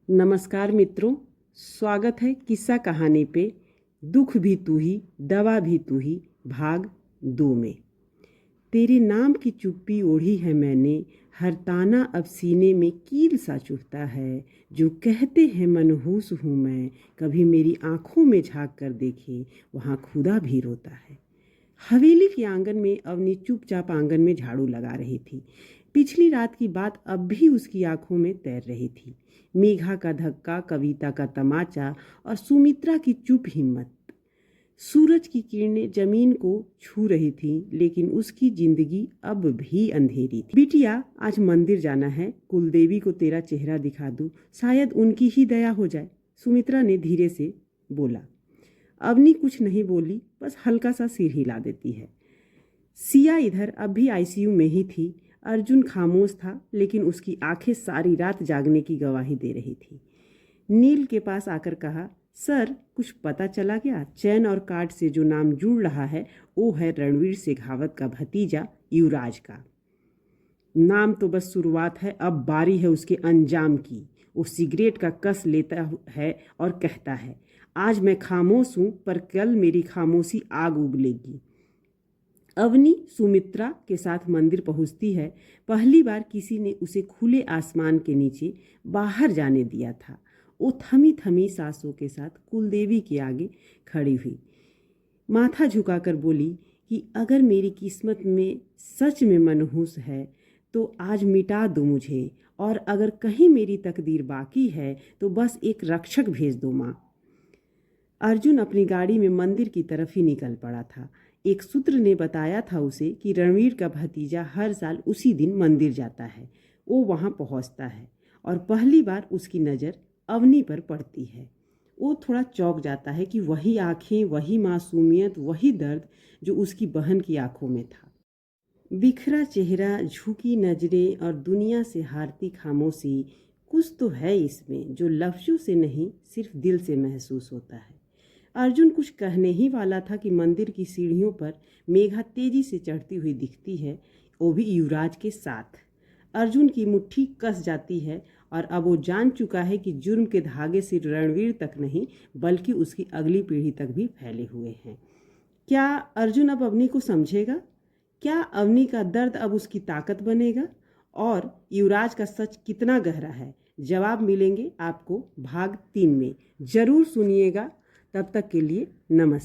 नमस्कार मित्रों, स्वागत है किस्सा कहानी पे। दुख भी तू ही, दवा भी तू ही, भाग 2 में। तेरे नाम की चुप्पी ओढ़ी है मैंने, हर ताना अब सीने में कील सा चुभता है। जो कहते हैं मनहूस हूँ मैं, कभी मेरी आंखों में झांक कर देखे, वहाँ खुदा भी रोता है। हवेली के आंगन में अवनी चुपचाप आंगन में झाड़ू लगा रही थी। पिछली रात की बात अब भी उसकी आंखों में तैर रही थी। मेघा का धक्का, कविता का तमाचा और सुमित्रा की चुप हिम्मत। सूरज की किरणें जमीन को छू रही थीं, लेकिन उसकी जिंदगी अब भी अंधेरी थी। बिटिया, आज मंदिर जाना है, कुलदेवी को तेरा चेहरा दिखा दूं, शायद उनकी ही दया हो जाए, सुमित्रा ने धीरे से बोला। अवनी कुछ नहीं बोली, बस हल्का सा सिर हिला देती है। सिया इधर अब भी आईसीयू में ही थी। अर्जुन खामोश था, लेकिन उसकी आंखें सारी रात जागने की गवाही दे रही थी। नील के पास आकर कहा, सर कुछ पता चला क्या? चैन और कार्ड से जो नाम जुड़ रहा है वो है रणवीर शेखावत का भतीजा युवराज का। नाम तो बस शुरुआत है, अब बारी है उसके अंजाम की। वो सिगरेट का कस लेता है और कहता है, आज मैं खामोश हूँ, पर कल मेरी खामोशी आग उगलेगी। अवनी सुमित्रा के साथ मंदिर पहुंचती है। पहली बार किसी ने उसे खुले आसमान के नीचे बाहर जाने दिया था। वो थमी थमी सांसों के साथ कुलदेवी के आगे खड़ी हुई, माथा झुकाकर बोली कि अगर मेरी किस्मत में सच में मनहूस है तो आज मिटा दो मुझे, और अगर कहीं मेरी तकदीर बाकी है तो बस एक रक्षक भेज दो माँ। अर्जुन अपनी गाड़ी में मंदिर की तरफ ही निकल पड़ा था। एक सूत्र ने बताया था उसे कि रणवीर का भतीजा हर साल उसी दिन मंदिर जाता है। वो वहाँ पहुँचता है और पहली बार उसकी नज़र अवनी पर पड़ती है। वो थोड़ा चौंक जाता है कि वही आंखें, वही मासूमियत, वही दर्द जो उसकी बहन की आंखों में था। बिखरा चेहरा, झुकी नजरें और दुनिया से हारती खामोशी, कुछ तो है इसमें जो लफ्जों से नहीं, सिर्फ दिल से महसूस होता है। अर्जुन कुछ कहने ही वाला था कि मंदिर की सीढ़ियों पर मेघा तेजी से चढ़ती हुई दिखती है, वो भी युवराज के साथ। अर्जुन की मुट्ठी कस जाती है और अब वो जान चुका है कि जुर्म के धागे सिर्फ रणवीर तक नहीं, बल्कि उसकी अगली पीढ़ी तक भी फैले हुए हैं। क्या अर्जुन अब अवनी को समझेगा? क्या अवनी का दर्द अब उसकी ताकत बनेगा? और युवराज का सच कितना गहरा है? जवाब मिलेंगे आपको भाग 3 में। जरूर सुनिएगा। तब तक के लिए नमस्कार।